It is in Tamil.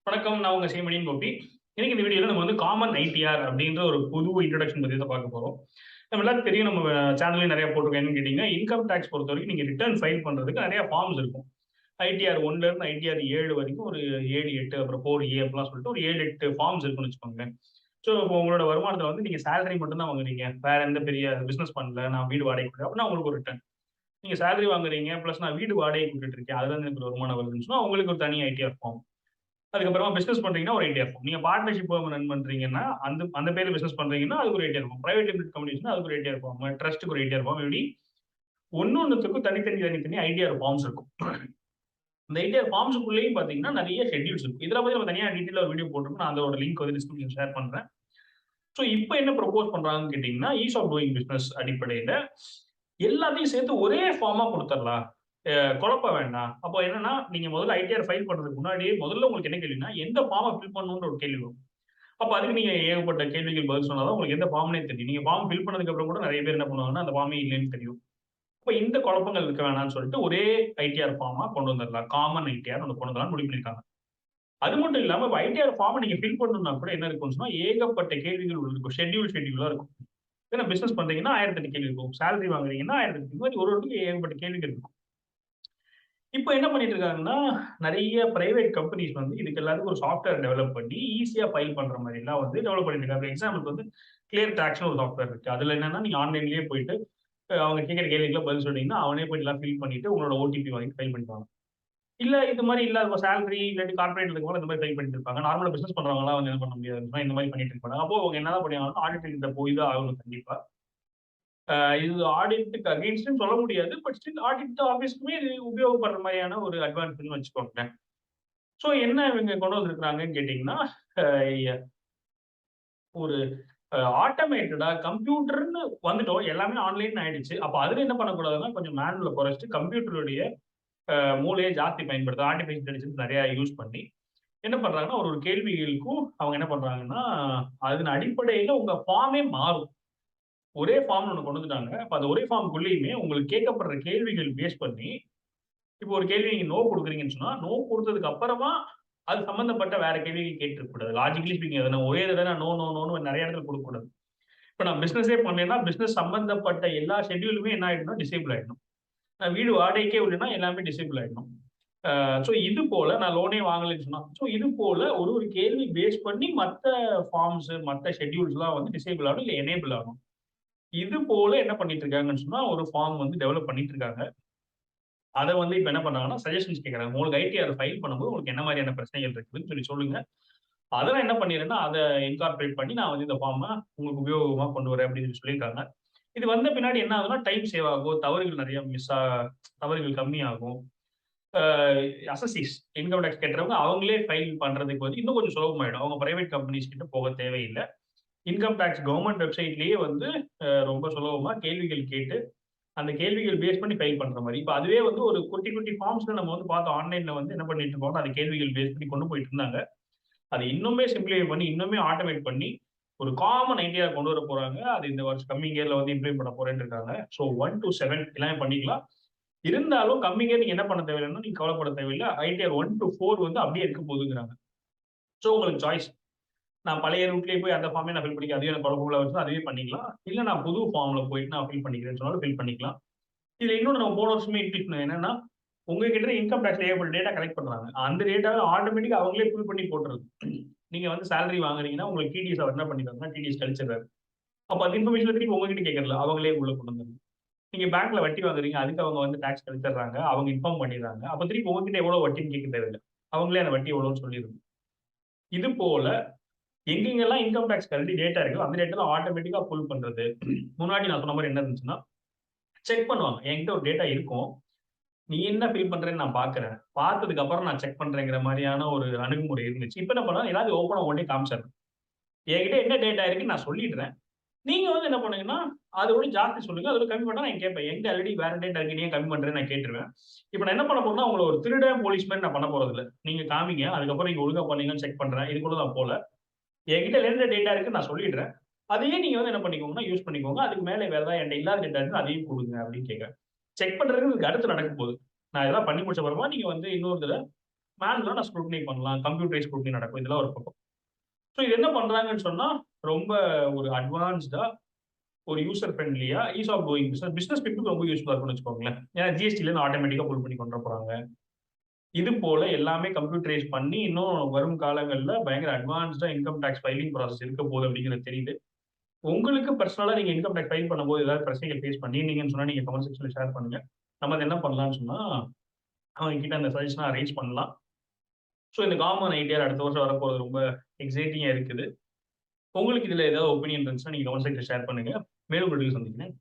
வணக்கம், நான் உங்க ManianGopi. இன்னைக்கு இந்த வீடியோல நம்ம வந்து காமன் ஐடிஆர் அப்படின்ற ஒரு புது இன்ட்ரோடக்ஷன் பத்தி தான் பார்க்க போறோம். நம்ம எல்லாருக்கும் தெரியும், நம்ம சேனல்லையும் நிறைய போட்டிருக்கோம். என்னன்னு கேட்டீங்கன்னா, இன்கம் டேக்ஸ் பொறுத்த வரைக்கும் நீங்க ரிட்டர்ன் ஃபைல் பண்றதுக்கு நிறைய ஃபார்ம்ஸ் இருக்கும். ஐடிஆர் 1ல இருந்து ஐடிஆர் 7 வரைக்கும் ஒரு 7, 8 அப்புறம் 4A அப்படிலாம் சொல்லிட்டு ஒரு 7, 8 ஃபார்ம்ஸ் இருக்குன்னு வச்சுக்கோங்களேன். ஸோ இப்போ உங்களோட வருமானத்துல வந்து நீங்க சேலரி மட்டும் தான் வாங்குறீங்க, வேற எந்த பெரிய பிசினஸ் பண்ணல, நான் வீடு வாடகை கொடுக்குறேன் அப்படின்னா உங்களுக்கு ஒரு ரிட்டர்ன். நீங்க சேலரி வாங்குறீங்க பிளஸ் நான் வீடு வாடகை கொடுத்துட்டு இருக்கேன், அதுல இருந்து எனக்கு ஒரு வருமானம் வருதுன்னு சொன்னா உங்களுக்கு ஒரு தனி ஐடிஆர் ஃபார்ம். அதுக்கப்புறமா பிசினஸ் பண்றீங்கன்னா ஒரு ஐடியா இருக்கும். நீங்க பார்ட்னர்ஷிப் ரன் பண்றீங்கன்னா அந்த அந்த பேர்ல பிசினஸ் பண்றீங்கன்னா அதுக்கு ஒரு ஐடியா இருக்கும். பிரைவேட் லிமிடெட் கம்பெனிஸ்னா அதுக்கு ஒரு ஐடியா இருக்கும். ட்ரஸ்ட்டுக்கு ஒரு ஐடியா இருக்கும். இப்படி ஒன்னொன்னுத்துக்கும் தனித்தனி ஐடியா ஃபார்ம்ஸ் இருக்கும். இந்த ஐடியா ஃபார்ம்ஸுக்குள்ளேயும் பாத்தீங்கன்னா நிறைய ஷெட்யூல்ஸ் இருக்கும். இதுல பத்தி நம்ம தனியா டீட்டெயிலா ஒரு வீடியோ போட்டிருக்கோம். நான் அதோட லிங்க் வந்து டிஸ்கிரிப்ஷன் ஷேர் பண்றேன். ஸோ இப்போ என்ன ப்ரொபோஸ் பண்றாங்கன்னு கேட்டீங்கன்னா, ஈஸ் ஆஃப் டூயிங் பிசினஸ் அடிப்படையில எல்லாத்தையும் சேர்த்து ஒரே ஃபார்மா கொடுத்துடலாம், குழப்ப வேண்டாம். அப்போ என்னன்னா, நீங்க முதல்ல ஐடிஆர் ஃபைல் பண்றதுக்கு முன்னாடியே முதல்ல உங்களுக்கு என்ன கேள்வினா, எந்த ஃபார்மை ஃபில் பண்ணணும்ன்ற ஒரு கேள்வி வரும். அப்ப அதுக்கு நீங்க ஏகப்பட்ட கேள்விகள் பதில் சொன்னாதான் உங்களுக்கு எந்த ஃபார்ம்னே தெரியும். நீங்க ஃபார்ம் ஃபில் பண்ணதுக்கு அப்புறம் கூட நிறைய பேர் என்ன பண்ணுவாங்கன்னா, அந்த ஃபார்மே இல்லைன்னு தெரியும். அப்ப இந்த குழப்பங்கள் இருக்க வேணாம்னு சொல்லிட்டு ஒரே ஐடிஆர் ஃபார்மா கொண்டு வந்துடலாம். காமன் ஐடிஆர் ஒன்று கொண்டு வரலாம் முடிவு பண்ணிருக்காங்க. அது மட்டும் இல்லாம இப்ப ஐடிஆர் ஃபார்ம் நீங்க ஃபில் பண்ணணும்னா கூட என்ன இருக்கும்னு சொன்னா, ஏகப்பட்ட கேள்விகள் இருக்கும். ஷெட்யூலா இருக்கும். ஏன்னா பிசினஸ் பண்றீங்கன்னா 1008 கேள்வி இருக்கும். சேலரி வாங்குறீங்கன்னா 1008. இந்த மாதிரி ஒரு ஏகப்பட்ட கேள்விகள் இருக்கும். இப்போ என்ன பண்ணிட்டு இருக்காங்கன்னா, நிறைய பிரைவேட் கம்பெனிஸ் வந்து இதுக்கு எல்லாத்துக்கும் ஒரு சாஃப்ட்வேர் டெவலப் பண்ணி ஈஸியா ஃபைல் பண்ற மாதிரிலாம் வந்து டெவலப் பண்ணிட்டு இருக்காங்க. எக்ஸாம்பிளுக்கு வந்து கிளியர் டாக்ஸ்னு ஒரு சாஃப்ட்வேர் இருக்கு. அதுல என்னன்னா நீங்க ஆன்லைன்லயே போயிட்டு அவங்க கேட்கிற கேள்விக்குலாம் பதில் சொன்னீங்கன்னா அவனே போயிட்டு எல்லாம் ஃபில் பண்ணிட்டு உங்களோட ஓடிபி வாங்கி ஃபைல் பண்ணிப்பாங்க. இல்ல இது மாதிரி இல்லாத சேலரி இல்லாட்டி கார்பரேட் இருக்கவங்க இந்த மாதிரி ஃபைல் பண்ணிட்டு இருப்பாங்க. நார்மலா பிசினஸ் பண்றவங்கலாம் வந்து என்ன பண்ண முடியாது, இந்த மாதிரி பண்ணிட்டு இருப்பாங்க. அப்போ அவங்க என்னதான் பண்ணுவாங்கன்னா, ஆடிட்டர் கிட்ட போய் தான் ஆகணும் கண்டிப்பா. இது ஆடிட்டுக்கு அகைன்ஸ்ட்னு சொல்ல முடியாது. பட் ஸ்டில் ஆடிட் ஆஃபீஸ்க்குமே இது உபயோகப்படுற மாதிரியான ஒரு அட்வான்ஸ்ன்னு வச்சுக்கோங்களேன். ஸோ என்ன இவங்க கொண்டு வந்திருக்கிறாங்கன்னு கேட்டீங்கன்னா, ஒரு ஆட்டோமேட்டடா கம்ப்யூட்டர்ன்னு வந்துட்டோம். எல்லாமே ஆன்லைன் ஆயிடுச்சு. அப்ப அதுல என்ன பண்ணக்கூடாதுன்னா, கொஞ்சம் மேனுவல குறைச்சிட்டு கம்ப்யூட்டருடைய மூளையை ஜாஸ்தி பயன்படுத்த ஆர்டிஃபிஷியல் இன்டெலிஜென்ஸ் நிறைய யூஸ் பண்ணி என்ன பண்றாங்கன்னா, ஒரு கேள்விகளுக்கும் அவங்க என்ன பண்றாங்கன்னா, அதன் அடிப்படையில உங்க ஃபார்மே மாறும். ஒரே ஃபார்ம் ஒண்ணு கொண்டு வந்துட்டாங்க. அப்ப அந்த ஒரே ஃபார்ம்க்குள்ளேயுமே உங்களுக்கு கேட்கப்படுற கேள்விகள் பேஸ் பண்ணி, இப்போ ஒரு கேள்வி நீங்க நோ குடுக்குறீங்கன்னு சொன்னா, நோ குடுத்ததுக்கு அப்புறமா அது சம்பந்தப்பட்ட வேற கேள்விகள் கேட்டுருக்க கூடாது. லாஜிக்கலி ஸ்பீக்கிங் அத ஒரே தடவை நோ, நோ, நோன்னு நிறைய இடத்துல குடுக்கக்கூடாது. இப்ப நான் பிசினஸே பண்ணேன்னா, பிசினஸ் சம்பந்தப்பட்ட எல்லா ஷெட்யூலுமே என்ன ஆயிடும்னா, டிசேபிள் ஆயிடும். நான் வீடு வாடகைக்கே விடலைன்னா எல்லாமே டிசேபிள் ஆயிடும். ஸோ இது போல நான் லோனே வாங்கலைன்னு சொன்னா, ஸோ இது போல ஒரு கேள்வி பேஸ் பண்ணி மத்த ஃபார்ம்ஸ், மத்த ஷெட்யூல்ஸ்லாம் வந்து டிசேபிள் ஆகும், இல்ல எனேபிள் ஆகும். இது போல என்ன பண்ணிட்டு இருக்காங்கன்னு சொன்னா, ஒரு ஃபார்ம் வந்து டெவலப் பண்ணிட்டு இருக்காங்க. அத வந்து இப்ப என்ன பண்றாங்கன்னா, சஜஷன்ஸ் கேட்கறாங்க. உங்களுக்கு ஐடிஆர் ஃபைல் பண்ணும்போது உங்களுக்கு என்ன மாதிரியான பிரச்சனைகள் இருக்குதுன்னு சொல்லி சொல்லுங்க. அத நான் என்ன பண்ணிடுறேன்னா, அத இன்கார்ப்பரேட் பண்ணி நான் வந்து இந்த ஃபார்ம உங்களுக்கு உபயோகமா கொண்டு வரேன் அப்படின்னு சொல்லி சொல்லியிருக்காங்க. இது வந்த பின்னாடி என்ன ஆகுதுன்னா, டைம் சேவ் ஆகும். தவறுகள் நிறைய தவறுகள் கம்மியாகும். அ அசஸீஸ் இன்கம் டாக்ஸ் கட்டுறவங்க அவங்களே ஃபைல் பண்றதுக்கு வந்து இன்னும் கொஞ்சம் சுலபமாயிடும். அவங்க பிரைவேட் கம்பெனிஸ் கிட்ட போக தேவையில்ல. இன்கம் டாக்ஸ் கவர்ன்மெண்ட் வெப்சைட்லயே வந்து ரொம்ப சுலபமா கேள்விகள் கேட்டு, அந்த கேள்விகள் பேஸ் பண்ணி ஃபைல் பண்ற மாரி. இப்ப அதுவே வந்து ஒரு குட்டி, குட்டி ஃபார்ம்ஸ்ல நம்ம வந்து பார்த்தோம். ஆன்லைன்ல வந்து என்ன பண்ணிட்டு இருக்கோம்னா, அந்த கேள்விகள் பேஸ் பண்ணி கொண்டு போயிட்டு இருந்தாங்க. அது இன்னுமே சிம்ப்ளிஃபை பண்ணி, இன்னுமே ஆட்டோமேட் பண்ணி, ஒரு காமன் ஐடியா கொண்டு வர போறாங்க. அது இந்த வருஷம் கம்மிங் இயர்ல வந்து இம்ப்ளிமெண்ட் பண்ண போறேன்னு இருக்காங்க. ஸோ 1 to 7 எல்லாமே பண்ணிக்கலாம். இருந்தாலும் கம்மிங் இயர் நீங்க என்ன பண்ண தேவையில்லைன்னா, நீங்க கவலைப்பட தேவையில்ல. ஐடிஆர் 1 to 4 வந்து அப்படியே இருக்க போகுதுங்கிறாங்க. ஸோ உங்களுக்கு சாய்ஸ். நான் பழைய ரூட்லயே போய் அந்த ஃபார்மே நான் ஃபில் பண்ணிக்க அதுவே எனக்கு குழப்பமா வச்சுன்னா அதுவே பண்ணிக்கலாம். இல்ல நான் புது ஃபார்ம்ல போயிட்டு நான் ஃபில் பண்ணிக்கிறேன்னு சொன்னாலும் ஃபில் பண்ணிக்கலாம். இதுல இன்னொன்னு நம்ம போன வருஷமே இன்ட்ரடியூஸ் பண்ணது என்னன்னா, உங்ககிட்ட இன்கம் டாக்ஸ் ஏகப்பட்ட டேட்டா கலெக்ட் பண்றாங்க. அந்த டேட்டாவை ஆட்டோமேட்டிக்கா அவங்களே ஃபில் பண்ணி போட்டுறது. நீங்க வந்து சேலரி வாங்குறீங்கன்னா உங்களுக்கு டிடிஎஸ் அவர் என்ன பண்ணிடுறாங்கன்னா டிடிஎஸ் கழிச்சிடுறாரு. அப்ப அந்த இன்ஃபர்மேஷன் திருப்பி உங்ககிட்ட கேட்கறல அவங்களே உள்ள கொண்டு வந்துருங்க. நீங்க பேங்க்ல வட்டி வாங்குறீங்க அதுக்கு அவங்க வந்து டாக்ஸ் கழிச்சிடுறாங்க. அவங்க இன்ஃபார்ம் பண்ணிடுறாங்க. அப்ப திருப்பி உங்ககிட்ட எவ்வளவு வட்டின்னு கேட்க தேவையில்லை. அவங்களே அந்த வட்டி எவ்வளவுன்னு சொல்லிடுங்க. இது போல எங்கெங்கெல்லாம் இன்கம் டாக்ஸ் கல்வி டேட்டா இருக்கோ அந்த டேட்டா ஆட்டோமேட்டிக்கா புல் பண்றது. முன்னாடி நான் சொன்ன மாதிரி என்ன இருந்துச்சுன்னா, செக் பண்ணுவாங்க. என்கிட்ட ஒரு டேட்டா இருக்கும். நீ என்ன ஃபில் பண்றேன்னு நான் பார்க்கிறேன். பார்த்ததுக்கு அப்புறம் நான் செக் பண்றேங்கிற மாதிரியான ஒரு அணுகுமுறை இருந்துச்சு. இப்ப என்ன பண்ணலாம், ஏதாவது ஓப்பனா உடனே காமிச்சிடுறேன். என்கிட்ட என்ன டேட்டா இருக்குன்னு நான் சொல்லிடுறேன். நீங்க வந்து என்ன பண்ணுங்கன்னா, அதோட ஜாஸ்தி சொல்லுங்க. அதோட கம்மி பண்ணா நான் கேட்பேன். என்கிட்ட ஆல்ரெடி வேற டேட்டா இருக்கு. நீ ஏன் கம்மி பண்றேன்னு நான் கேட்டுருவேன். இப்ப நான் என்ன பண்ண போறேன்னா, உங்கள ஒரு திருடன் போலீஸ் மாதிரி நான் பண்ண போறதில்ல. நீங்க காமிங்க. அதுக்கப்புறம் நீங்க ஒழுங்கா பண்ணீங்கன்னு செக் பண்றேன். இது கூட தான் போல. என்கிட்ட என்ன டேட்டா இருக்குன்னு நான் சொல்லிடுறேன். அதையே நீங்க வந்து என்ன பண்ணிக்கோங்கன்னா, யூஸ் பண்ணிக்கோங்க. அதுக்கு மேல வேற ஏதாவது என்கிட்ட இல்லாத டேட்டா இருந்தா அதையும் குடுங்க அப்படின்னு கேட்கிறேன். செக் பண்றதுக்கு இதுக்கு அடுத்து நடக்க போகுது. நான் இதெல்லாம் பண்ணி முடிச்ச அப்புறமா நீங்க வந்து இன்னொரு தடவ மேனுவலா நான் ஸ்க்ரூட்டினி பண்ணலாம். கம்ப்யூட்டரைஸ் ஸ்க்ரூட்டினி நடக்கும். இதெல்லாம் ஒரு பக்கம். ஸோ இது என்ன பண்றாங்கன்னு சொன்னா, ரொம்ப ஒரு அட்வான்ஸ்டா, ஒரு யூசர் ஃப்ரெண்ட்லியா, ease of doing business. Business பீப்புளுக்கு ரொம்ப யூஸ்ஃபுல்லா இருக்கும்னு வச்சுக்கோங்களேன். ஏன்னா ஜிஎஸ்டில ஆட்டோமேட்டிக்கா புல் பண்ணி கொண்டு போறாங்க. இது போல எல்லாமே கம்ப்யூட்டரைஸ் பண்ணி இன்னும் வரும் காலங்கள்ல பயங்கர அட்வான்ஸ்டா இன்கம் டாக்ஸ் ஃபைலிங் ப்ராசஸ் இருக்க போகுது அப்படிங்கிறது தெரியுது. உங்களுக்கு பர்சனலா நீங்க இன்கம் டாக்ஸ் ஃபைல் பண்ணும்போது ஏதாவது பிரச்சனைகள் ஃபேஸ் பண்ணியிருந்தீங்கன்னு சொன்னா நீங்க கமெண்ட் செக்ஷன்ல ஷேர் பண்ணுங்க. நம்ம அதை என்ன பண்ணலாம்னு சொன்னா, அவங்க கிட்ட அந்த சஜஷனா ரைஸ் பண்ணலாம். ஸோ இந்த காமன் ஐடியா அடுத்த வருஷம் வரப்போறது ரொம்ப எக்ஸைட்டிங்கா இருக்குது. உங்களுக்கு இதுல ஏதாவது ஒப்பீனியன் இருந்துச்சுன்னா நீங்க கமெண்ட் செக்ஷன்ல ஷேர் பண்ணுங்க. மேலும் வீடியோ சந்திக்கிறேன்.